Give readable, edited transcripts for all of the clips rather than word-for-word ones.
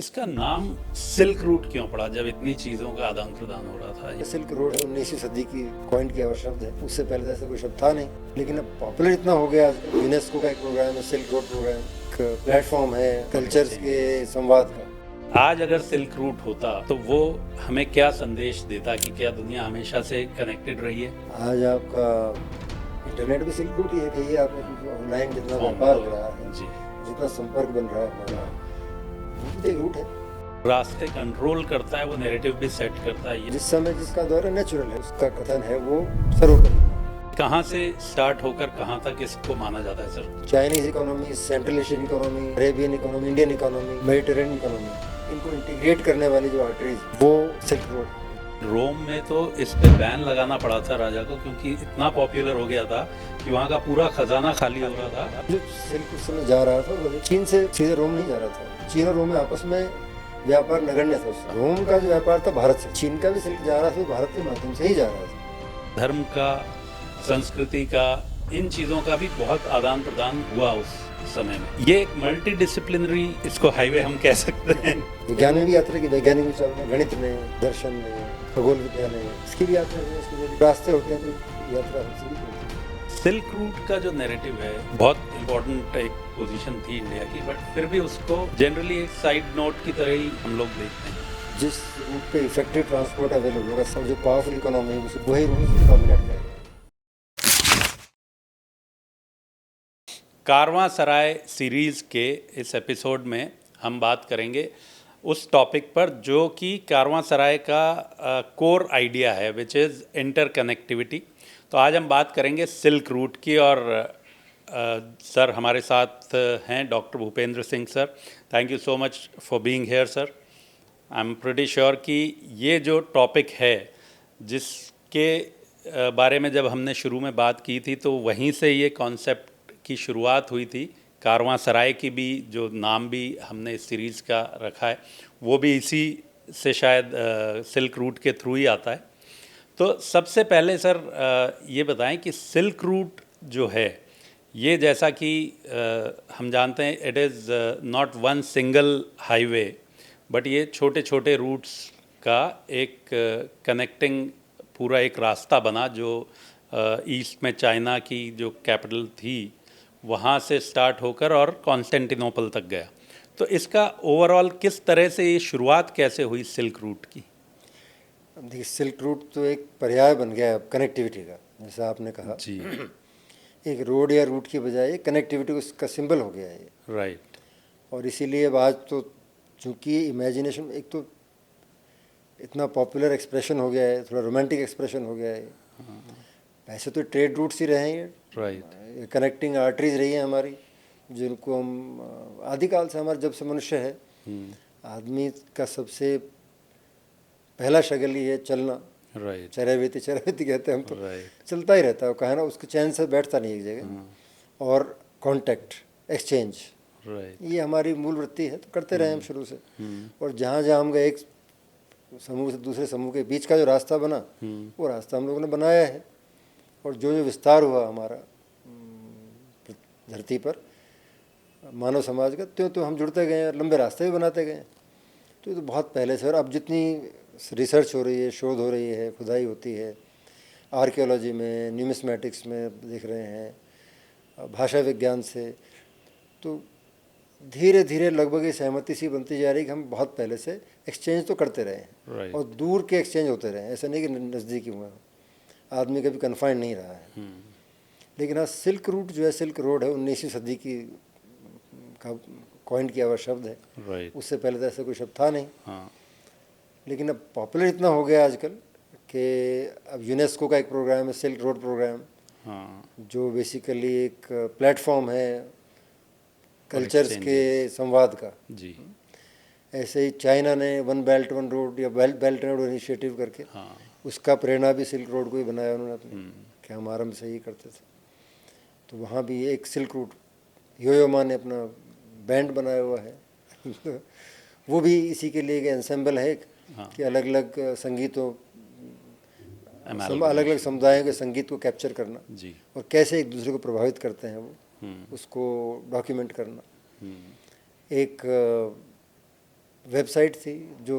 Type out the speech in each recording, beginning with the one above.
इसका नाम silk route क्यों पड़ा जब इतनी चीजों का आदान प्रदान हो रहा था? सिल्क रोड 19वीं सदी की कॉइन किया हुआ शब्द है। उससे पहले तो ऐसा कोई शब्द था नहीं, लेकिन अब पॉपुलर इतना हो गया। यूनेस्को का एक प्रोग्राम है सिल्क रोड प्रोग्राम, एक प्लेटफॉर्म है कल्चर्स के संवाद का। आज अगर सिल्क रूट होता तो वो हमें क्या संदेश देता कि क्या दुनिया हमेशा से कनेक्टेड रही है? आज आपका इंटरनेट भी सिल्क रूट ही है कि ये आपने ऑनलाइन जितना व्यापार हो रहा है, जितना संपर्क बन रहा है हमारा, वो भी एक रूट है। रास्ते कंट्रोल करता है, वो नैरेटिव भी सेट करता है। जिस समय जिसका दौर है नेचुरल है, उसका कथन है वो सर्वोपरि। कहाँ से स्टार्ट होकर कहाँ तक इसको माना जाता है sir? Chinese economy, central Asian economy, Arabian economy, Indian economy, Mediterranean economy, इनको इंटीग्रेट करने वाली जो आर्टरीज, वो सिल्क रोड। रोम में तो इस पे बैन लगाना पड़ा था राजा को, क्योंकि इतना पॉपुलर हो गया था कि वहाँ का पूरा खजाना खाली हो रहा था। जो सिल्क उस समय जा रहा था वो चीन से सीधे रोम नहीं जा रहा था। चीन और रोम में आपस में व्यापार नगण्य था। रोम का जो व्यापार था भारत से, चीन का भी सिल्क जा रहा था, भारत के माध्यम से ही जा रहा था। धर्म का, संस्कृति का, इन चीज़ों का भी बहुत आदान प्रदान हुआ उस समय में। ये एक मल्टी डिसिप्लिनरी, इसको हाईवे हम कह सकते हैं। विज्ञान में भी यात्रा की, वैज्ञानिक भी चल रहे, गणित में, दर्शन में, खगोल विज्ञान में, इसकी भी यात्रा है। इसके जो रास्ते होते हैं तो यात्रा हमसे भी होती है। सिल्क रूट का जो नैरेटिव है बहुत इम्पोर्टेंट एक पोजीशन थी इंडिया की, बट फिर भी उसको जनरली एक साइड नोट की तरह ही हम लोग देखते हैं। जिस रूट पे इफेक्टिव ट्रांसपोर्ट अवेलेबल होगा, सब जो पावरफुल इकोनॉमी है वही रूट डोमिनेट करेगा। कारवां सराय सीरीज़ के इस एपिसोड में हम बात करेंगे उस टॉपिक पर जो कि कारवां सराय का कोर आइडिया है, विच इज़ इंटरकनेक्टिविटी। तो आज हम बात करेंगे सिल्क रूट की, और सर हमारे साथ हैं doctor Bhupendra Singh sir. Thank you so much for being here sir. I am pretty sure कि ये जो टॉपिक है, जिसके बारे में जब हमने शुरू में बात की थी तो वहीं से ये कॉन्सेप्ट की शुरुआत हुई थी। कारवां सराय की भी जो नाम भी हमने इस सीरीज़ का रखा है वो भी इसी से शायद सिल्क रूट के थ्रू ही आता है। तो सबसे पहले सर ये बताएं कि सिल्क रूट जो है ये, जैसा कि हम जानते हैं, it is not one single highway, but ये छोटे छोटे रूट्स का एक कनेक्टिंग पूरा एक रास्ता बना जो ईस्ट में चाइना की जो कैपिटल थी वहाँ से स्टार्ट होकर और कॉन्स्टेंटिनोपल तक गया। तो इसका ओवरऑल किस तरह से ये शुरुआत कैसे हुई सिल्क रूट की? देखिए, सिल्क रूट तो एक पर्याय बन गया अब कनेक्टिविटी का, जैसा आपने कहा जी। एक रोड या रूट की बजाय कनेक्टिविटी उसका सिंबल हो गया है ये। राइट। और इसीलिए अब आज तो चूँकि इमेजिनेशन एक तो इतना पॉपुलर एक्सप्रेशन हो गया है, थोड़ा रोमांटिक एक्सप्रेशन हो गया है। वैसे तो ट्रेड रूट्स ही रहे हैं, राइट। कनेक्टिंग आर्टरीज रही हैं हमारी, जिनको हम आदिकाल से, हमारे जब से मनुष्य है, आदमी का सबसे पहला शगल ही है चलना। राइट। चरैवेती चरैवेती कहते हैं हम तो। राइट। चलता ही रहता है, कहा ना, उसके चैन से बैठता नहीं एक जगह। और कांटेक्ट, एक्सचेंज, राइट। ये हमारी मूल वृत्ति है, तो करते रहे हम शुरू से। और जहाँ जहाँ हम गए, एक समूह से दूसरे समूह के बीच का जो रास्ता बना, वो रास्ता हम लोगों ने बनाया है। और जो जो विस्तार हुआ हमारा धरती पर मानव समाज का, त्यों तो हम जुड़ते गए और लंबे रास्ते भी बनाते गए। तो ये तो बहुत पहले से। और अब जितनी रिसर्च हो रही है, शोध हो रही है, खुदाई होती है, आर्कियोलॉजी में, न्यूमिस्मेटिक्स में देख रहे हैं, भाषा विज्ञान से, तो धीरे धीरे लगभग ये सहमति सी बनती जा रही है कि हम बहुत पहले से एक्सचेंज तो करते रहे हैं। Right. और दूर के एक्सचेंज होते रहे हैं, ऐसा नहीं कि नज़दीकी हुआ। आदमी कभी कन्फाइंड नहीं रहा है। लेकिन हाँ, सिल्क रूट जो है, सिल्क रोड है, 19वीं सदी की का कॉइन किया हुआ शब्द है। राइट। उससे पहले तो ऐसा कोई शब्द था नहीं। हाँ। लेकिन अब पॉपुलर इतना हो गया आजकल कि अब यूनेस्को का एक प्रोग्राम है सिल्क रोड प्रोग्राम, हाँ। जो बेसिकली एक प्लेटफॉर्म है कल्चर्स के संवाद का। जी। ऐसे ही चाइना ने वन बेल्ट वन रोड या बेल्ट एंड रोड इनिशिएटिव करके, हाँ। उसका प्रेरणा भी सिल्क रोड को ही बनाया उन्होंने अपने, कि हम आरंभ से ही करते थे। तो वहाँ भी एक सिल्क रूट, योयोमा ने अपना बैंड बनाया हुआ है वो भी इसी के लिए एक एंसेंबल है। हाँ। कि अलग अलग संगीतों, अलग अलग समुदायों के संगीत को कैप्चर करना जी। और कैसे एक दूसरे को प्रभावित करते हैं वो, उसको डॉक्यूमेंट करना। एक वेबसाइट थी जो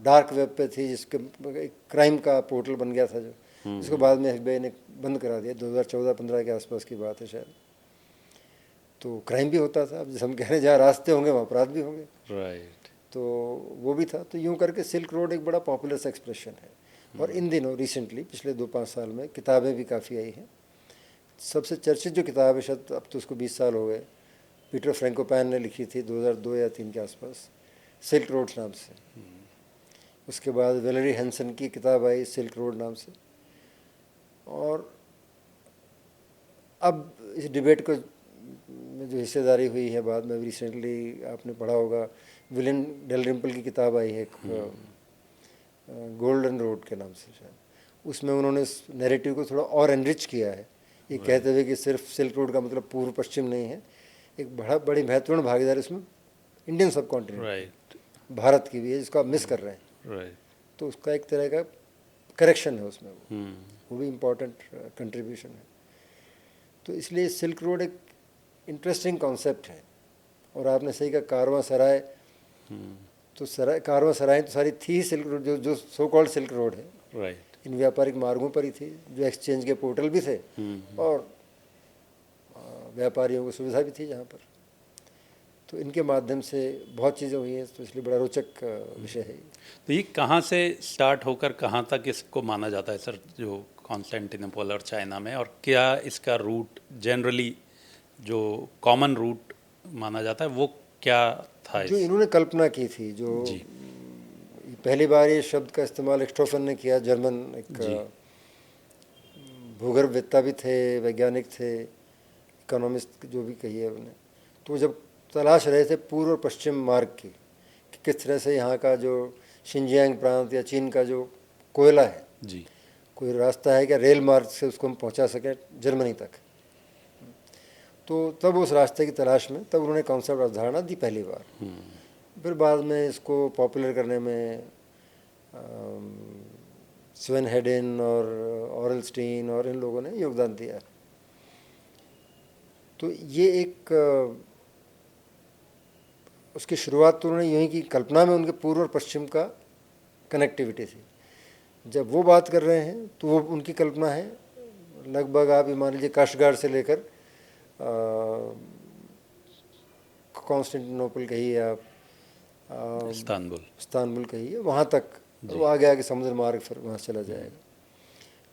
डार्क वेब पे थी, जिसके एक क्राइम का पोर्टल बन गया था जो, जिसको बाद में FBI ने बंद करा दिया। 2014-15 के आसपास की बात है शायद। तो क्राइम भी होता था, अब जैसे हम कह रहे हैं जहाँ रास्ते होंगे वहाँ अपराध भी होंगे, राइट। तो वो भी था। तो यूँ करके सिल्क रोड एक बड़ा पॉपुलर सा एक्सप्रेशन है। और इन दिनों रिसेंटली पिछले 2-5 साल में किताबें भी काफ़ी आई हैं। सबसे चर्चित जो किताब है, शायद अब तो उसको 20 साल हो गए, पीटर फ्रैंकोपैन ने लिखी थी 2002 या 3 के आसपास, सिल्क रोड नाम से। उसके बाद वेलेरी हैंसन की किताब आई सिल्क रोड नाम से। और अब इस डिबेट को में जो हिस्सेदारी हुई है बाद में, रिसेंटली आपने पढ़ा होगा, विलियम डेलरिम्पल की किताब आई है गोल्डन रोड के नाम से शायद। उसमें उन्होंने इस नैरेटिव को थोड़ा और एनरिच किया है, ये कहते हुए कि सिर्फ सिल्क रोड का मतलब पूर्व पश्चिम नहीं है, एक बड़ी महत्वपूर्ण भागीदारी इसमें इंडियन सब कॉन्टिनेंट, राइट, भारत की भी है, जिसको आप मिस कर रहे हैं। राइट। तो उसका एक तरह का करेक्शन है उसमें, वो भी इम्पोर्टेंट कंट्रीब्यूशन है। तो इसलिए सिल्क रोड एक इंटरेस्टिंग कॉन्सेप्ट है। और आपने सही कहा, कारवां सराय, तो कारवां सराय तो सारी थी सिल्क रोड, जो सो कॉल्ड सिल्क रोड है, राइट। इन व्यापारिक मार्गों पर ही थी, जो एक्सचेंज के पोर्टल भी थे और व्यापारियों को सुविधा भी थी जहाँ पर। तो इनके माध्यम से बहुत चीज़ें हुई हैं, तो इसलिए बड़ा रोचक विषय है। तो ये कहाँ से स्टार्ट होकर कहाँ तक इसको माना जाता है सर, जो कॉन्स्टेंटिनोपल और चाइना में, और क्या इसका रूट जनरली जो कॉमन रूट माना जाता है वो क्या था? जो इन्होंने कल्पना की थी, जो जी। पहली बार ये शब्द का इस्तेमाल एक्सट्रोफन ने किया, जर्मन एक भूगर्भवेत्ता भी थे, वैज्ञानिक थे, इकोनॉमिस्ट जो भी कहिए उन्हें। तो जब तलाश रहे थे पूर्व और पश्चिम मार्ग की, कि किस तरह से यहाँ का जो शिनजियांग प्रांत या चीन का जो कोयला है, जी। कोई रास्ता है क्या रेल मार्ग से उसको हम पहुँचा सकें जर्मनी तक। तो तब उस रास्ते की तलाश में तब उन्होंने कॉन्सेप्ट अवधारणा दी पहली बार। फिर बाद में इसको पॉपुलर करने में स्वेन हेडेन और ऑरेलस्टीन और इन लोगों ने योगदान दिया। तो ये एक उसकी शुरुआत तो उन्होंने यूँ की कल्पना में, उनके पूर्व और पश्चिम का कनेक्टिविटी थी। जब वो बात कर रहे हैं तो वो उनकी कल्पना है, लगभग आप ये मान लीजिए काशगार से लेकर कॉन्स्टेंटिनोपल कहिए आप, इस्तांबुल कहिए, वहाँ तक वो आगे आगे समुद्र मार्ग फिर वहाँ चला जाएगा।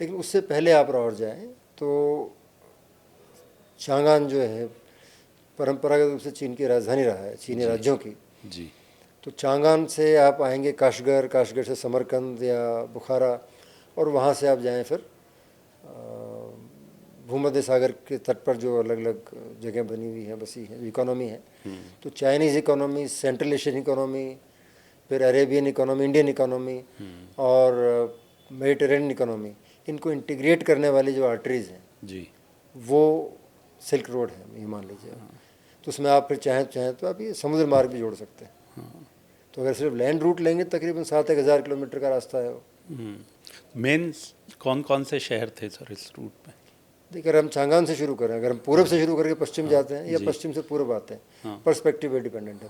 लेकिन उससे पहले आप और जाएं तो चांगान जो है परंपरागत रूप से चीन की राजधानी रहा है, चीनी राज्यों की। जी। तो चांगान से आप आएंगे काशगर, काशगर से समरकंद या बुखारा, और वहाँ से आप जाएं फिर भूमध्य सागर के तट पर जो अलग अलग जगह बनी हुई है, बसी है, इकोनॉमी है। तो Chinese economy, central Asian economy, फिर अरेबियन इकोनॉमी, इंडियन इकोनॉमी और मेडिटेरेनियन इकोनॉमी, इनको इंटीग्रेट करने वाली जो आर्टरीज़ हैं जी, वो सिल्क रोड है, ये मान लीजिए। तो उसमें आप फिर चाहें तो आप ये समुद्र मार्ग भी जोड़ सकते हैं। तो अगर सिर्फ लैंड रूट लेंगे तकरीबन 7-1000 किलोमीटर का रास्ता है वो। मेन कौन कौन से शहर थे सर इस रूट में? देखिए, अगर हम चांगान से शुरू करें, अगर हम पूरब से शुरू करके पश्चिम जाते हैं या पश्चिम से पूर्व आते हैं, पर्सपेक्टिव पे डिपेंडेंट है।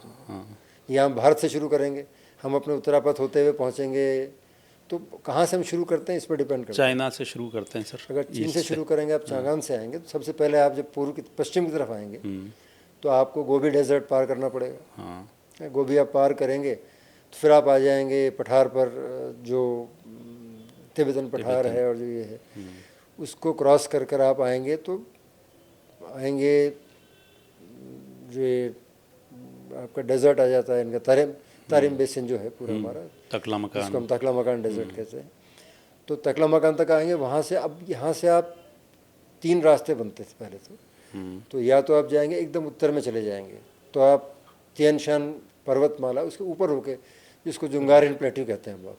या हम भारत से शुरू करेंगे, हम अपने उत्तरापथ होते हुए पहुँचेंगे, तो कहाँ से हम शुरू करते हैं इस पर डिपेंड करता है। चाइना से शुरू करते हैं सर। अगर चीन से शुरू करेंगे, आप चांगान से आएंगे, तो सबसे पहले आप जब पश्चिम की तरफ आएंगे तो आपको गोबी डेजर्ट पार करना पड़ेगा। गोबी आप पार करेंगे तो फिर आप आ जाएंगे पठार पर, जो तिब्बतन पठार है और जो ये है, उसको क्रॉस कर कर आप आएंगे तो आएंगे जो आपका डेजर्ट आ जाता है इनका, तारिम बेसिन जो है पूरा हमारा, तकलामकान, जिसको हम तकलामकान डेजर्ट कहते हैं। तो तकलामकान तक आएंगे, वहाँ से अब यहाँ से आप 3 रास्ते बनते थे पहले तो या तो आप जाएंगे एकदम उत्तर में चले जाएंगे, तो आप तियानशान पर्वतमाला उसके ऊपर होके, जिसको जुंगारियन प्लेट्यू कहते हैं हम लोग,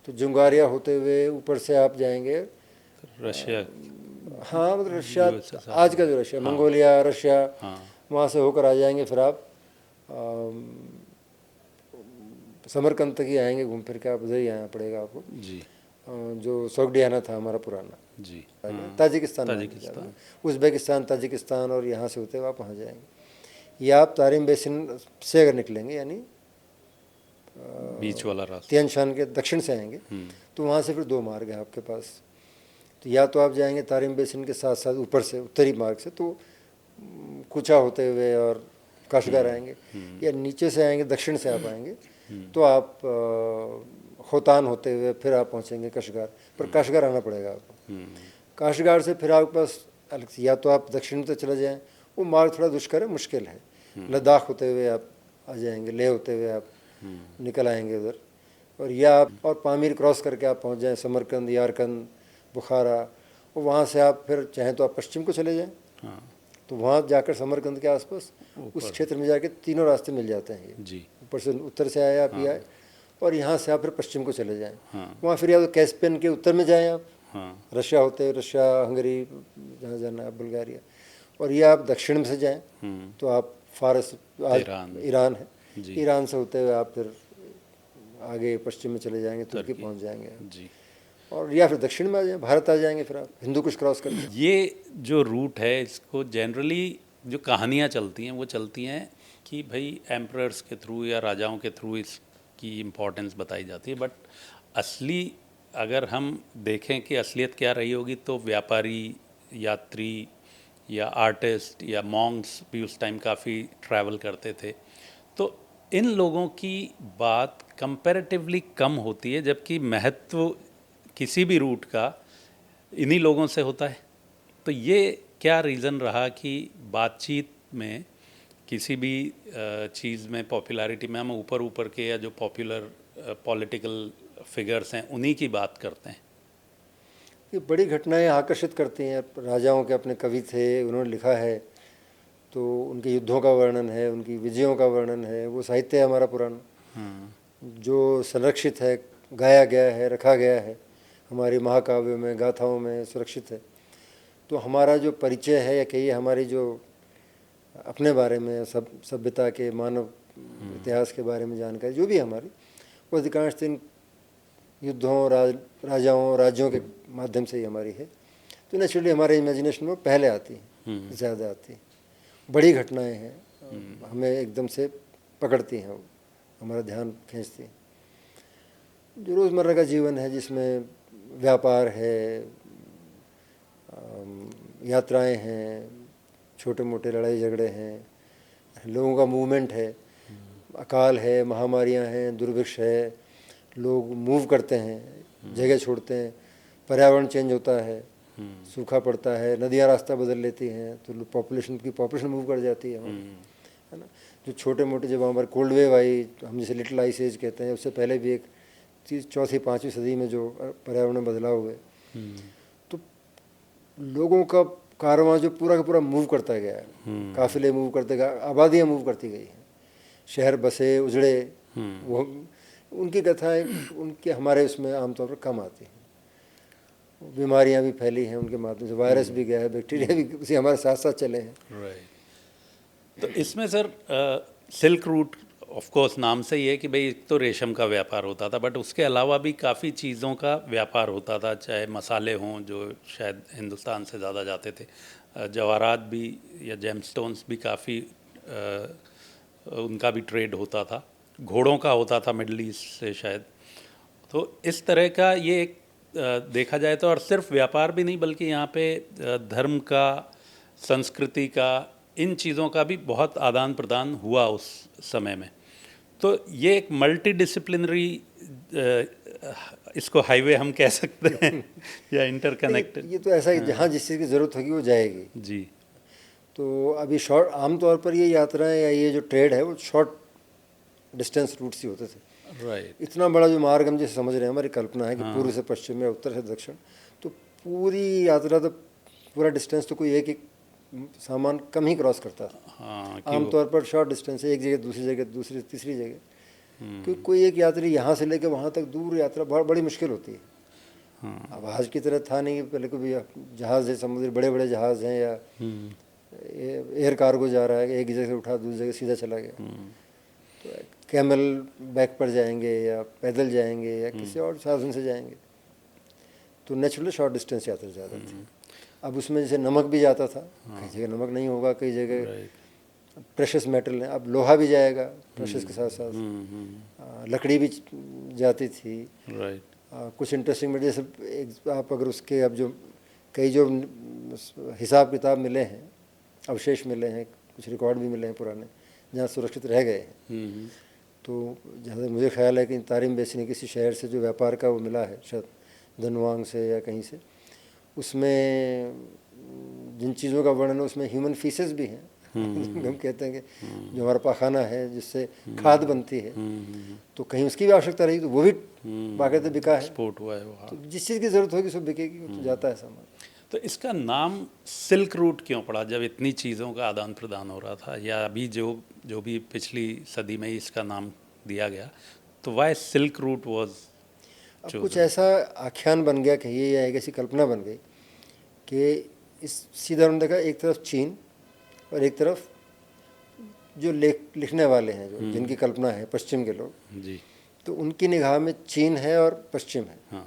तो जुंगारिया होते हुए ऊपर से आप जाएंगे रशिया। हाँ, मतलब रशिया, आज का जो रशिया, मंगोलिया, रशिया, वहाँ से होकर आ जाएंगे। फिर आप समरकंद तक ही आएंगे, घूम फिर के आप उधर ही आना पड़ेगा आपको जी, जो सोगडियाना था हमारा पुराना जी, ताजिकिस्तान, उज़्बेकिस्तान, ताजिकिस्तान, और यहाँ से होते हुए आप वहाँ जाएंगे। या आप तारिम बेसिन से अगर निकलेंगे, यानी बीच वाला रास्ता। तियान शान के दक्षिण से आएंगे तो वहाँ से फिर दो मार्ग हैं आपके पास। तो या तो आप जाएंगे तारिम बेसिन के साथ साथ ऊपर से उत्तरी मार्ग से, तो कुचा होते हुए और काशगार आएंगे, या नीचे से आएंगे दक्षिण से आप आएंगे तो आप खोतान होते हुए फिर आप पहुँचेंगे कशगार। पर काशगार आना पड़ेगा आपको। काशगार से फिर आपके पास अलग से, या तो आप दक्षिण से चले जाएँ, वो मार्ग थोड़ा दुष्कर है, मुश्किल है। लद्दाख होते हुए आप आ जाएंगे, लेह होते हुए आप निकल आएंगे उधर, और या आप और पामीर क्रॉस करके आप पहुंच जाएं समरकंद, यारकंद, बुखारा, और वहाँ से आप फिर चाहें तो आप पश्चिम को चले जाएं। तो वहाँ जाकर समरकंद के आसपास उस क्षेत्र में जाके तीनों रास्ते मिल जाते हैं। ये जी। ऊपर से उत्तर से आए आप, ये आए, और यहाँ से आप फिर पश्चिम को चले जाएँ। वहाँ फिर या तो कैस्पियन के उत्तर में जाएँ आप, रशिया होते हुए, रशिया, हंगरी, जहाँ जाना है, बुल्गारिया, और या आप दक्षिण में से जाएँ तो आप फारस, आज ईरान है, ईरान से होते हुए आप फिर आगे पश्चिम में चले जाएंगे, तुर्की पहुंच जाएंगे जी। और या फिर दक्षिण में आ जाएंगे, भारत आ जाएंगे, फिर आप हिंदू कुश क्रॉस करके। ये जो रूट है, इसको जनरली जो कहानियाँ चलती हैं वो चलती हैं कि भाई एम्परर्स के थ्रू या राजाओं के थ्रू इसकी इम्पोर्टेंस बताई जाती है, बट असली अगर हम देखें कि असलियत क्या रही होगी, तो व्यापारी, यात्री या आर्टिस्ट या मॉन्क्स भी उस टाइम काफ़ी ट्रैवल करते थे। तो इन लोगों की बात कंपैरेटिवली कम होती है, जबकि महत्व किसी भी रूट का इन्हीं लोगों से होता है। तो ये क्या रीज़न रहा कि बातचीत में किसी भी चीज़ में, पॉपुलैरिटी में, हम ऊपर ऊपर के या जो पॉपुलर पॉलिटिकल फिगर्स हैं उन्हीं की बात करते हैं? ये बड़ी घटनाएं आकर्षित करती हैं। राजाओं के अपने कवि थे, उन्होंने लिखा है, तो उनके युद्धों का वर्णन है, उनकी विजयों का वर्णन है, वो साहित्य है हमारा पुराना, जो संरक्षित है, गाया गया है, रखा गया है, हमारी महाकाव्यों में, गाथाओं में सुरक्षित है। तो हमारा जो परिचय है, या कहिए हमारी जो अपने बारे में, सभ्यता के, मानव इतिहास के बारे में जानकारी जो भी हमारी, वो अधिकांश दिन युद्धों, राजाओं, राज्यों के माध्यम से ही हमारी है। तो नेचुरली हमारे इमेजिनेशन में पहले आती है, ज़्यादा आती है। बड़ी घटनाएं हैं, हमें एकदम से पकड़ती हैं, हमारा ध्यान खींचती हैं। जो रोज़मर्रा का जीवन है, जिसमें व्यापार है, यात्राएं हैं, छोटे मोटे लड़ाई झगड़े हैं, लोगों का मूवमेंट है, अकाल है, महामारियां हैं, दुर्भिक्ष है, लोग मूव करते हैं, जगह छोड़ते हैं, पर्यावरण चेंज होता है, सूखा पड़ता है, नदियाँ रास्ता बदल लेती हैं, तो पॉपुलेशन मूव कर जाती है ना। जो छोटे मोटे, जब हमारे कोल्ड वेव आई, हम जिसे लिटिल आइस एज कहते हैं, उससे पहले भी एक चौथी 5वीं सदी में जो पर्यावरण में बदलाव हुए, तो लोगों का कारवां जो पूरा का पूरा मूव करता गया है, काफिले मूव करते गए, आबादियाँ मूव करती गई हैं, शहर बसे, उजड़े। वो उनकी कथाएं, उनके हमारे उसमें आमतौर पर कम आती हैं। बीमारियां भी फैली हैं उनके माध्यम से, वायरस भी गया है, बैक्टीरिया भी उसी हमारे साथ साथ चले हैं। राइट। तो इसमें sir silk route of course नाम से ही है कि भाई एक तो रेशम का व्यापार होता था, बट उसके अलावा भी काफ़ी चीज़ों का व्यापार होता था, चाहे मसाले हों जो शायद हिंदुस्तान से ज़्यादा जाते थे, जवाहरात भी या जेमस्टोन्स भी काफ़ी उनका भी ट्रेड होता था, घोड़ों का होता था मिडल ईस्ट से शायद। तो इस तरह का ये एक देखा जाए तो, और सिर्फ व्यापार भी नहीं बल्कि यहाँ पे धर्म का, संस्कृति का, इन चीज़ों का भी बहुत आदान प्रदान हुआ उस समय में। तो ये एक मल्टी डिसिप्लिनरी, इसको हाईवे हम कह सकते हैं या इंटरकनेक्टेड। ये तो ऐसा ही, जहाँ जिस चीज़ की ज़रूरत होगी वो जाएगी जी। तो अभी शॉर्ट, आमतौर पर ये यात्राएं या ये जो ट्रेड है वो शॉर्ट डिस्टेंस रूट्स ही होते थे। राइट। इतना बड़ा जो मार्ग हम जैसे समझ रहे हैं, हमारी कल्पना है कि पूर्व से पश्चिम या उत्तर से दक्षिण, तो पूरी यात्रा, तो पूरा डिस्टेंस तो कोई एक सामान कम ही क्रॉस करता था। आमतौर पर शॉर्ट डिस्टेंस है, एक जगह दूसरी जगह, दूसरी तीसरी जगह, क्योंकि कोई एक यात्री यहाँ से लेकर वहाँ तक दूर यात्रा बहुत बड़ी मुश्किल होती है। अब आज की तरह था नहीं, पहले कोई जहाज़ है, समुद्री बड़े बड़े जहाज़ हैं, या एयर कार्गो जा रहा है, एक जगह से उठा दूसरी जगह सीधा चला गया। तो कैमल बैक पर जाएंगे, या पैदल जाएंगे, या किसी और साधन से जाएंगे, तो नेचुरली शॉर्ट डिस्टेंस यात्रा ज़्यादा थी। अब उसमें जैसे नमक भी जाता था, कई जगह नमक नहीं होगा, कई जगह प्रेशस मेटल हैं, अब लोहा भी जाएगा प्रेशस के साथ साथ, लकड़ी भी जाती थी। राइट। कुछ इंटरेस्टिंग में जैसे एक आप अगर उसके अब जो कई जो हिसाब किताब मिले हैं, अवशेष मिले हैं, कुछ रिकॉर्ड भी मिले हैं पुराने जहाँ सुरक्षित रह गए हैं। तो जहाँ तक मुझे ख्याल है कि तारिम बेसिन किसी शहर से जो व्यापार का वो मिला है, शायद धनवांग से या कहीं से, उसमें जिन चीज़ों का वर्णन है उसमें ह्यूमन फीसेस भी हैं। हम कहते हैं कि जो हमारा पाखाना है जिससे खाद बनती है, तो कहीं उसकी भी आवश्यकता रही तो वो भी बाकायदे बिका है, एक्सपोर्ट हुआ है वहाँ। तो जिस चीज़ की ज़रूरत होगी सब बिकेगी, तो जाता है सामान। तो इसका नाम सिल्क रूट क्यों पड़ा जब इतनी चीज़ों का आदान प्रदान हो रहा था, या अभी जो भी पिछली सदी में ही इसका नाम दिया गया, तो वाई सिल्क रूट वाज? अब कुछ ऐसा आख्यान बन गया कहिए या एक ऐसी कल्पना बन गई कि इस सीधा उन्होंने देखा एक तरफ चीन और एक तरफ जो लिखने वाले हैं, जो जिनकी कल्पना है पश्चिम के लोग जी, तो उनकी निगाह में चीन है और पश्चिम है। हाँ,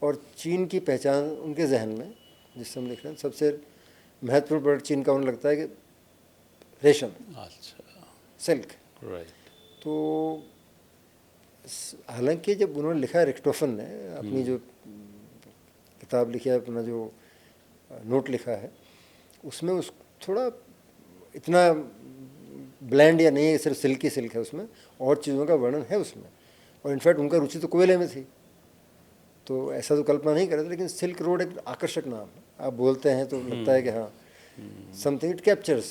और चीन की पहचान उनके जहन में, जिससे हम लिख रहे हैं, सबसे महत्वपूर्ण प्रोडक्ट चीन का उन्हें लगता है कि रेशम, अच्छा, सिल्क। राइट। तो हालांकि जब उन्होंने लिखा, रिक्टोफन ने अपनी जो किताब लिखी है, अपना जो नोट लिखा है, उसमें उस थोड़ा इतना ब्लैंड या नहीं है, सिर्फ सिल्क ही सिल्क है, उसमें और चीज़ों का वर्णन है उसमें। और इनफैक्ट उनका रुचि तो कोयले में थी, तो ऐसा तो कल्पना नहीं कर रहे थे, लेकिन सिल्क रोड एक आकर्षक नाम है। आप बोलते हैं तो लगता है कि हाँ, something it captures.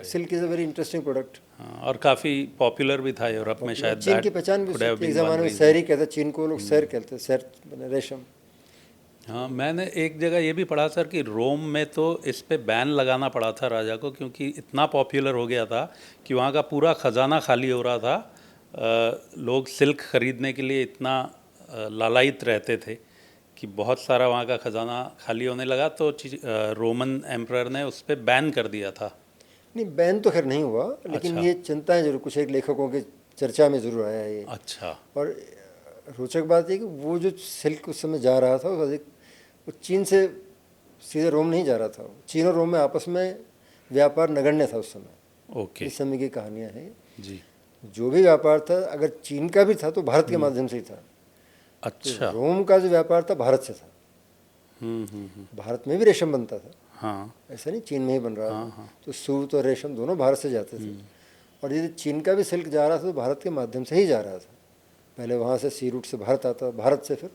Silk is a very interesting product. हाँ, और काफ़ी पॉपुलर भी था यूरोप में शायद। चीन की पहचान भी एक ज़माने में सैर कहते, चीन को लोग सैर कहते, सैर रेशम। हाँ, मैंने एक जगह ये भी पढ़ा सर कि रोम में तो इस पे बैन लगाना पड़ा था राजा को, क्योंकि इतना पॉपुलर हो गया था कि वहाँ का पूरा ख़जाना खाली हो रहा था। लोग सिल्क खरीदने के लिए इतना लालायित रहते थे कि बहुत सारा वहाँ का ख़जाना खाली होने लगा, तो रोमन एम्परर ने उस पर बैन कर दिया था। नहीं, बैन तो खैर नहीं हुआ, लेकिन अच्छा। ये चिंताएं जरूर कुछ एक लेखकों के चर्चा में ज़रूर आया है ये। अच्छा। और रोचक बात ये कि वो जो सिल्क उस समय जा रहा था वो चीन से सीधे रोम नहीं जा रहा था, चीन और रोम में आपस में व्यापार नगण्य था उस समय। ओके। इस समय की कहानियाँ हैं जी। जो भी व्यापार था, अगर चीन का भी था तो भारत के माध्यम से ही था। अच्छा। तो रोम का जो व्यापार था भारत से था। भारत में भी रेशम बनता था, हाँ, ऐसा नहीं चीन में ही बन रहा था। तो सूत और रेशम दोनों भारत से जाते थे। और यदि चीन का भी सिल्क जा रहा था तो भारत के माध्यम से ही जा रहा था। पहले वहाँ से सी रूट से भारत आता, भारत से फिर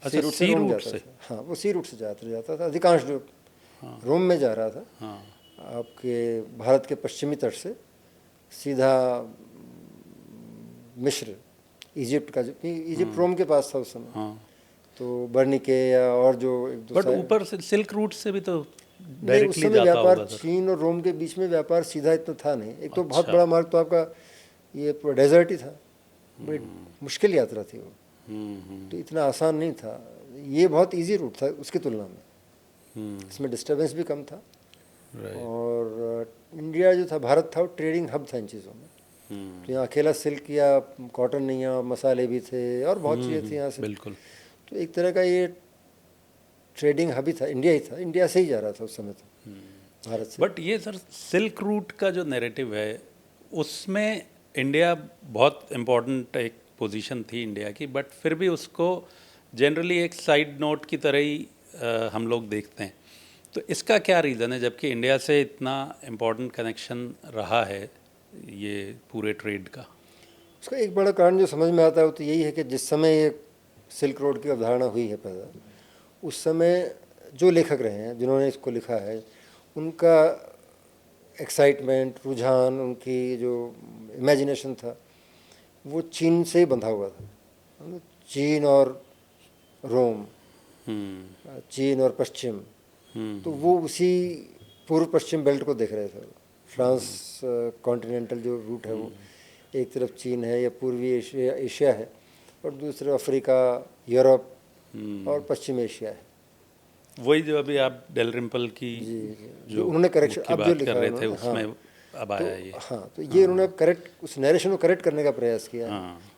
सी रूट से रोम जाता था। हाँ, वो सी रूट से जाता था। अधिकांश जो रोम में जा रहा था, आपके भारत के पश्चिमी तट से सीधा मिस्र, इजिप्ट का, जो इजिप्ट रोम के पास था उस समय, तो बर्निके या और जो एक बट ऊपर से सिल्क रूट से भी तो डायरेक्टली जाता व्यापार होगा सर। चीन और रोम के बीच में व्यापार सीधा इतना था नहीं। एक तो बहुत बड़ा मार्ग तो आपका ये डेजर्ट ही था, बड़ी मुश्किल यात्रा थी वो, तो इतना आसान नहीं था। ये बहुत इजी रूट था उसकी तुलना में, इसमें डिस्टर्बेंस भी कम था। और इंडिया जो था, भारत था, वो ट्रेडिंग हब था इन चीज़ों में। तो यहाँ अकेला सिल्क या कॉटन नहीं, यहाँ मसाले भी थे और बहुत चीज़ें थी यहाँ से। बिल्कुल। तो एक तरह का ये ट्रेडिंग हब ही था, इंडिया ही था, इंडिया से ही जा रहा था उस समय तो, भारत से। बट ये सर सिल्क रूट का जो नैरेटिव है, उसमें इंडिया बहुत इम्पोर्टेंट एक पोजीशन थी इंडिया की, बट फिर भी उसको जनरली एक साइड नोट की तरह ही हम लोग देखते हैं। तो इसका क्या रीज़न है, जबकि इंडिया से इतना इम्पोर्टेंट कनेक्शन रहा है ये पूरे ट्रेड का? उसका एक बड़ा कारण जो समझ में आता है वो तो यही है कि जिस समय ये सिल्क रोड की अवधारणा हुई है पैदा, उस समय जो लेखक रहे हैं जिन्होंने इसको लिखा है, उनका एक्साइटमेंट, रुझान, उनकी जो इमेजिनेशन था वो चीन से ही बंधा हुआ था। चीन और रोम, चीन और पश्चिम, तो वो उसी पूर्व पश्चिम बेल्ट को देख रहे थे। फ्रांस कॉन्टिनेंटल जो रूट है वो एक तरफ चीन है या पूर्वी एशिया है, और दूसरे अफ्रीका, यूरोप और पश्चिम एशिया है। वही जो अभी आप डेलरिम्पल की जो उन्होंने करेक्शन अब जो लिखा रहे थे उसमें अब आया ये। हाँ, तो ये उन्होंने करेक्ट उस नरेशन को करेक्ट करने का प्रयास किया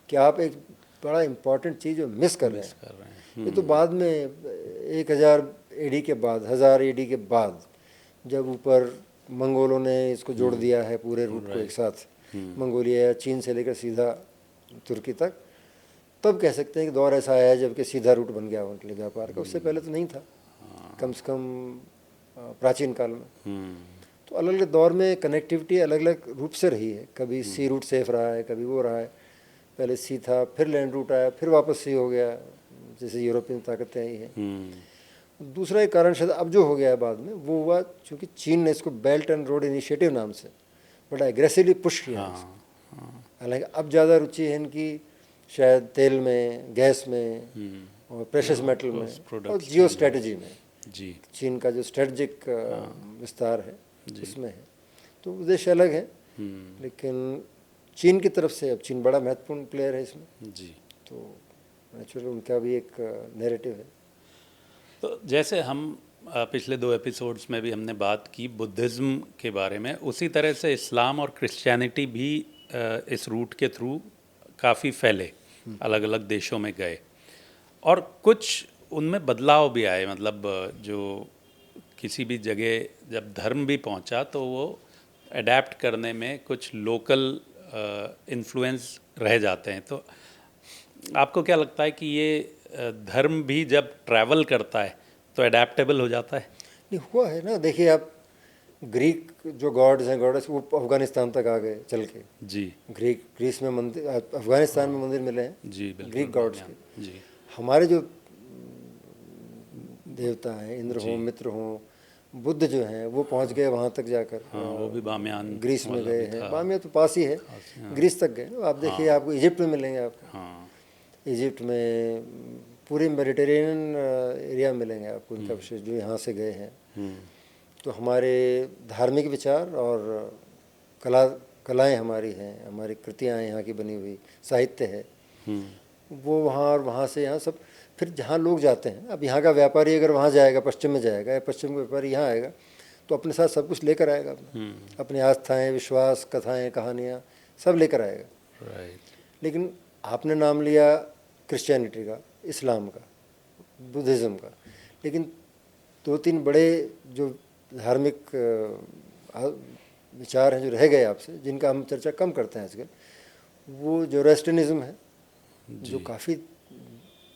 कि आप एक बड़ा इम्पॉर्टेंट चीज़ जो मिस कर रहे हैं। ये तो बाद में 1000 एडी के बाद, 1000 एडी के बाद, जब ऊपर मंगोलों ने इसको जोड़ दिया है पूरे रूट को एक साथ, मंगोलिया चीन से लेकर सीधा तुर्की तक, तब कह सकते हैं कि दौर ऐसा आया जबकि सीधा रूट बन गया उनके लिए व्यापार का। उससे पहले तो नहीं था, कम से कम प्राचीन काल में। तो अलग अलग दौर में कनेक्टिविटी अलग अलग रूप से रही है, कभी सी रूट सेफ रहा है, कभी वो रहा है, पहले सी था फिर लैंड रूट आया फिर वापस सी हो गया, जैसे यूरोपियन ताकतें आई हैं। दूसरा एक कारण शायद अब जो हो गया है बाद में वो हुआ चूँकि चीन ने इसको बेल्ट एंड रोड इनिशिएटिव नाम से बड़ा एग्रेसिवली पुश किया। हालांकि अब ज़्यादा रुचि है इनकी शायद तेल में, गैस में और प्रेशस मेटल में और जियो स्ट्रेटजी में। जी, चीन का जो स्ट्रेटजिक विस्तार है इसमें है, तो उद्देश्य अलग है। लेकिन चीन की तरफ से अब चीन बड़ा महत्वपूर्ण प्लेयर है इसमें जी। तो नेचुरल उनका भी एक नैरेटिव है। तो जैसे हम पिछले 2 एपिसोड्स में भी हमने बात की बुद्धिज़्म के बारे में, उसी तरह से इस्लाम और क्रिश्चियनिटी भी इस रूट के थ्रू काफ़ी फैले, अलग अलग देशों में गए और कुछ उनमें बदलाव भी आए। मतलब जो किसी भी जगह जब धर्म भी पहुंचा तो वो अडेप्ट करने में कुछ लोकल इन्फ्लुएंस रह जाते हैं। तो आपको क्या लगता है कि ये धर्म भी जब ट्रैवल करता है तो अडेप्टेबल हो जाता है? नहीं हुआ है ना, देखिए आप ग्रीक जो गॉड्स हैं गॉडेस वो अफगानिस्तान तक आ गए चल के। जी, ग्रीस में मंदिर, अफगानिस्तान में मंदिर मिले हैं जी, बिल्कुल, ग्रीक गॉड्स के। जी, हमारे जो देवता हैं, इंद्र हों, मित्र हों, बुद्ध जो हैं वो पहुंच गए वहाँ तक जाकर। हाँ, वो भी बामियान ग्रीस में वाला गए भी हैं, था। बामियान तो पास ही है, ग्रीस तक गए। आप देखिए आपको इजिप्ट में मिलेंगे, आपको हाँ, इजिप्ट में पूरे मेडिटेरेनियन एरिया मिलेंगे आपको उनका विशेष, जो यहाँ से गए हैं। तो हमारे धार्मिक विचार और कलाएं हमारी हैं, हमारी कृतियाँ हैं, यहाँ की बनी हुई साहित्य है, वो वहाँ और वहाँ से यहाँ सब। फिर जहाँ लोग जाते हैं, अब यहाँ का व्यापारी अगर वहाँ जाएगा, पश्चिम में जाएगा, या पश्चिम का व्यापारी यहाँ आएगा तो अपने साथ सब कुछ लेकर आएगा, अपनी आस्थाएँ, विश्वास, कथाएँ, कहानियाँ सब लेकर आएगा। राइट। लेकिन आपने नाम लिया क्रिश्चियनिटी का, इस्लाम का, बुद्धिज़्म का, लेकिन 2-3 बड़े जो धार्मिक विचार हैं जो रह गए आपसे, जिनका हम चर्चा कम करते हैं आजकल, वो ज़ोरास्ट्रियनिज़्म है, जो काफ़ी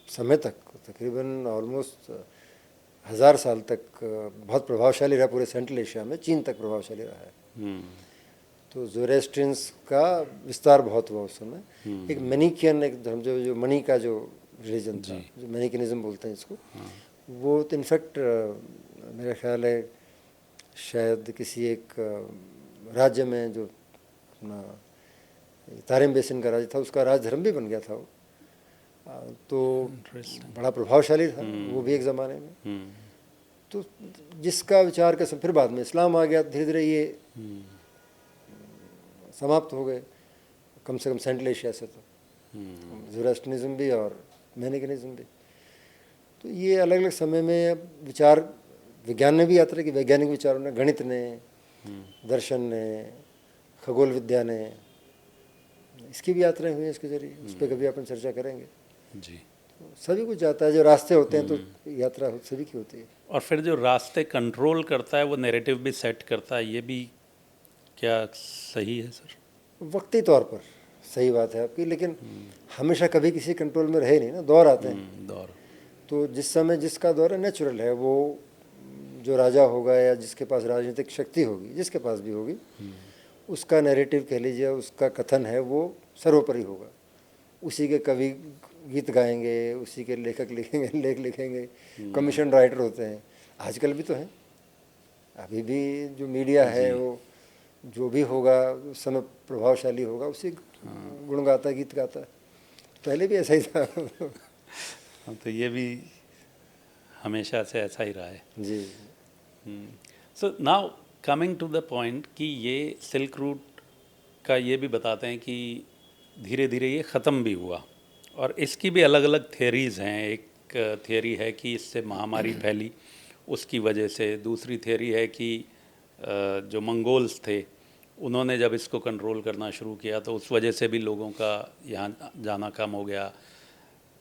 समय तक, तकरीबन ऑलमोस्ट 1000 साल तक बहुत प्रभावशाली रहा पूरे सेंट्रल एशिया में, चीन तक प्रभावशाली रहा है। तो ज़ोरास्ट्रियंस का विस्तार बहुत हुआ उस समय। एक मनीकियन, एक धर्म जो मनी का जो रिलीजन था, जो मनीकियनिज्म बोलते हैं इसको, वो तो इनफैक्ट मेरा ख्याल है शायद किसी एक राज्य में जो अपना तारिम बेसिन का राज्य था, उसका राजधर्म भी बन गया था वो। तो बड़ा प्रभावशाली था वो भी एक ज़माने में। तो जिसका विचार का फिर बाद में इस्लाम आ गया, धीरे धीरे ये समाप्त हो गए, कम से कम सेंट्रल एशिया से तो ज़ोरास्ट्रियनिज्म भी और मैनिकनिज्म भी। तो ये अलग अलग समय में विचार, विज्ञान ने भी यात्रा की, वैज्ञानिक विचारों ने, गणित ने, दर्शन ने, खगोल विद्या ने, इसकी भी यात्राएं हुई हैं इसके जरिए, उस पर कभी अपन चर्चा करेंगे। जी, तो सभी कुछ जाता है, जो रास्ते होते हैं तो यात्रा सभी की होती है। और फिर जो रास्ते कंट्रोल करता है वो नैरेटिव भी सेट करता है, ये भी क्या सही है सर? वक्ती तौर पर सही बात है आपकी, लेकिन हमेशा कभी किसी कंट्रोल में रहे नहीं ना, दौर आते हैं। दौर तो जिस समय जिसका दौर है नेचुरल है, वो जो राजा होगा या जिसके पास राजनीतिक शक्ति होगी, जिसके पास भी होगी, उसका नैरेटिव कह लीजिए, उसका कथन है वो सर्वोपरि होगा। उसी के कवि गीत गाएंगे, उसी के लेखक लिखेंगे, लेख लिखेंगे, कमीशन राइटर होते हैं, आजकल भी तो हैं, अभी भी जो मीडिया है वो जो भी होगा उस समय प्रभावशाली होगा, उसी गुण गाता, गीत गाता। पहले भी ऐसा ही था। तो ये भी हमेशा से ऐसा ही रहा है जी। So now coming to the point कि ये सिल्क रूट का ये भी बताते हैं कि धीरे धीरे ये ख़त्म भी हुआ और इसकी भी अलग अलग थियरीज़ हैं। एक थियरी है कि इससे महामारी फैली उसकी वजह से, दूसरी थियरी है कि जो मंगोल्स थे उन्होंने जब इसको कंट्रोल करना शुरू किया तो उस वजह से भी लोगों का यहाँ जाना कम हो गया।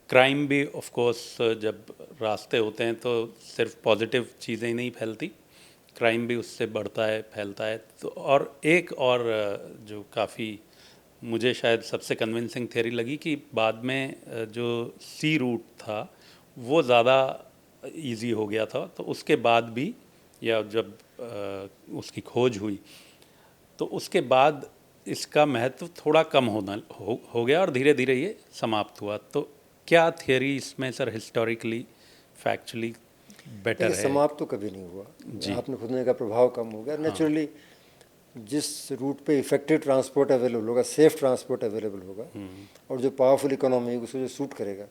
क्राइम भी ऑफ कोर्स, जब रास्ते होते हैं तो सिर्फ पॉजिटिव चीज़ें ही नहीं फैलती, क्राइम भी उससे बढ़ता है, फैलता है। तो और एक और जो काफ़ी मुझे शायद सबसे कन्विंसिंग थ्योरी लगी कि बाद में जो सी रूट था वो ज़्यादा इजी हो गया था, तो उसके बाद भी, या जब उसकी खोज हुई तो उसके बाद इसका महत्व थोड़ा कम हो गया और धीरे धीरे ये समाप्त हुआ। तो क्या थियरी इसमें सर हिस्टोरिकली फैक्चुअली बेटर देखिए, है? समाप्त तो कभी नहीं हुआ। जी। आपने खुद ने का प्रभाव कम हो गया हाँ। नेचुरली। जिस रूट पे इफेक्टिव ट्रांसपोर्ट अवेलेबल होगा, सेफ ट्रांसपोर्ट अवेलेबल होगा, और जो पावरफुल इकोनॉमी है उसको जो सूट करेगा,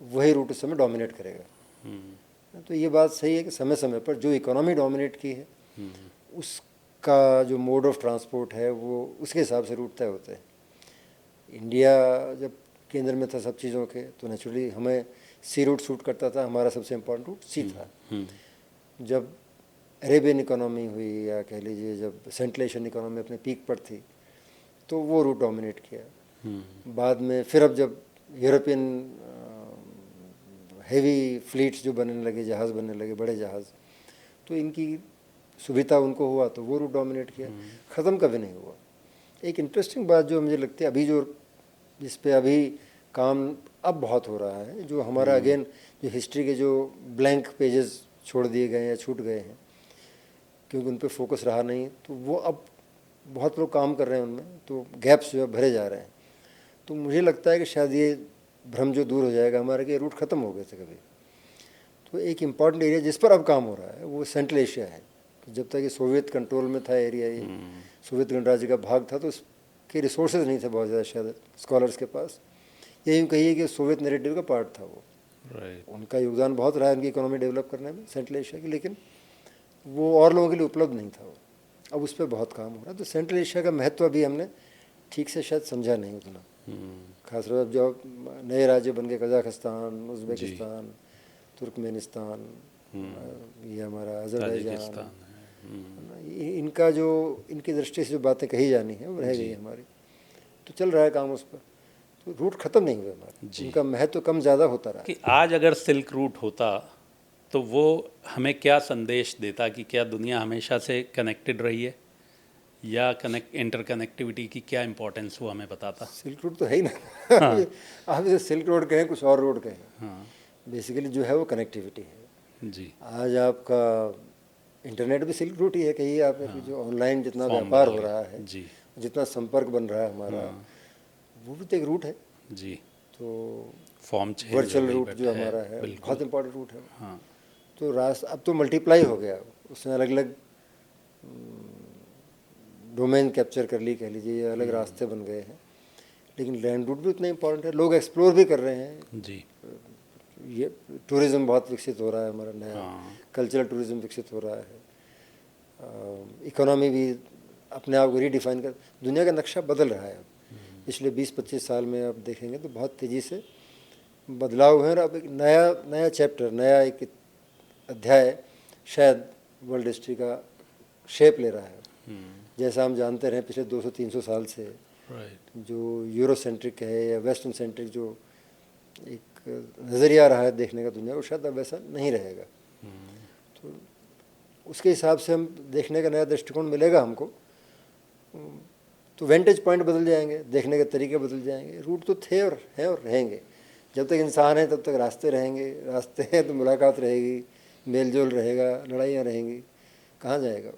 वही रूट उस समय डोमिनेट करेगा। तो ये बात सही है कि समय समय पर जो इकोनॉमी डोमिनेट की है उसका जो मोड ऑफ ट्रांसपोर्ट है वो उसके हिसाब से रूट तय होते हैं। इंडिया जब केंद्र में था सब चीज़ों के, तो नेचुरली हमें सी रूट सूट करता था, हमारा सबसे इम्पोर्टेंट रूट सी था। जब अरेबियन इकोनॉमी हुई, या कह लीजिए जब सेंट्रल एशियन इकोनॉमी अपने पीक पर थी, तो वो रूट डोमिनेट किया। बाद में फिर अब जब यूरोपियन हेवी फ्लीट्स जो बनने लगे, जहाज़ बनने लगे, बड़े जहाज़, तो इनकी सुविधा उनको हुआ तो वो रूट डोमिनेट किया। ख़त्म कभी नहीं हुआ। एक इंटरेस्टिंग बात जो मुझे लगती है अभी, जो जिस पे अभी काम अब बहुत हो रहा है, जो हमारा अगेन जो हिस्ट्री के जो ब्लैंक पेजेस छोड़ दिए गए हैं या छूट गए हैं क्योंकि उन पे फोकस रहा नहीं, तो वो अब बहुत लोग काम कर रहे हैं उनमें, तो गैप्स जो है भरे जा रहे हैं। तो मुझे लगता है कि शायद ये भ्रम जो दूर हो जाएगा हमारे, कि रूट ख़त्म हो गए थे कभी। तो एक इम्पॉर्टेंट एरिया जिस पर अब काम हो रहा है वो सेंट्रल एशिया है। जब तक ये सोवियत कंट्रोल में था एरिया, ये सोवियत गणराज्य का भाग था, तो उसके रिसोर्सेज नहीं थे बहुत ज़्यादा शायद स्कॉलर्स के पास। ये यूँ कहिए कि सोवियत नैरेटिव का पार्ट था वो। उनका योगदान बहुत रहा है उनकी इकोनॉमी डेवलप करने में सेंट्रल एशिया की, लेकिन वो और लोगों के लिए उपलब्ध नहीं था वो। अब उस पर बहुत काम हो रहा है। तो सेंट्रल एशिया का महत्व अभी हमने ठीक से शायद समझा नहीं उतना। खासतौर पर जब नए राज्य बन गए, कजाकिस्तान, उज़्बेकिस्तान, तुर्कमेनिस्तान, ये हमारा अज़रबैजान, इनका जो इनकी दृष्टि से जो बातें कही जानी है वो रह गई हमारी। तो चल रहा है काम उस पर। तो रूट ख़त्म नहीं हुए हमारे, उनका महत्व कम ज़्यादा होता रहा। कि आज अगर सिल्क रूट होता तो वो हमें क्या संदेश देता, कि क्या दुनिया हमेशा से कनेक्टेड रही है, या इंटरकनेक्टिविटी की क्या इम्पोर्टेंस वो हमें बताता? सिल्क रोड तो है ही ना। आप इसे सिल्क रोड कहें, कुछ और रोड कहें, बेसिकली जो है वो कनेक्टिविटी है। जी। आज आपका इंटरनेट भी सिल्क रूट ही है, कहिए आप। जो ऑनलाइन जितना व्यापार हो रहा है, जी, जितना संपर्क बन रहा है हमारा, वो भी तो एक रूट है। जी। तो फॉर्म वर्चुअल रूट जो हमारा है बहुत इंपॉर्टेंट रूट है। हाँ। तो रास्ता अब तो मल्टीप्लाई हो गया, उसमें अलग अलग डोमेन कैप्चर कर ली, कह लीजिए, अलग रास्ते बन गए हैं। लेकिन लैंड रूट भी उतना इम्पोर्टेंट है, लोग एक्सप्लोर भी कर रहे हैं। जी। ये टूरिज़्म बहुत विकसित हो रहा है हमारा, नया कल्चरल टूरिज़्म विकसित हो रहा है। इकोनॉमी भी अपने आप को रीडिफाइन कर, दुनिया का नक्शा बदल रहा है। अब पिछले 20-25 साल में आप देखेंगे तो बहुत तेज़ी से बदलाव हुए, और अब एक नया चैप्टर, नया एक अध्याय शायद वर्ल्ड हिस्ट्री का शेप ले रहा है। जैसा हम जानते रहे पिछले 200-300 साल से, जो यूरोसेंट्रिक है या वेस्टर्न सेंट्रिक जो एक नज़रिया रहा है देखने का दुनिया को, शायद अब वैसा नहीं रहेगा। तो उसके हिसाब से हम देखने का नया दृष्टिकोण मिलेगा हमको। तो वेंटेज पॉइंट बदल जाएंगे, देखने के तरीके बदल जाएंगे। रूट तो थे और हैं और रहेंगे। जब तक इंसान है तब तक रास्ते रहेंगे, रास्ते हैं तो मुलाकात रहेगी, मेल जोल रहेगा, लड़ाइयाँ रहेंगी, कहाँ जाएगा?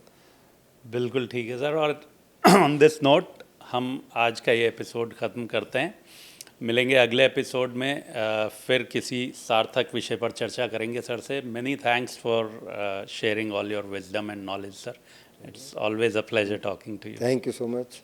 बिल्कुल ठीक है सर। और ऑन दिस नोट हम आज का ये एपिसोड ख़त्म करते हैं। मिलेंगे अगले एपिसोड में, फिर किसी सार्थक विषय पर चर्चा करेंगे सर से। Many thanks for sharing all your wisdom and knowledge sir. It's always a pleasure talking to you. Thank you so much.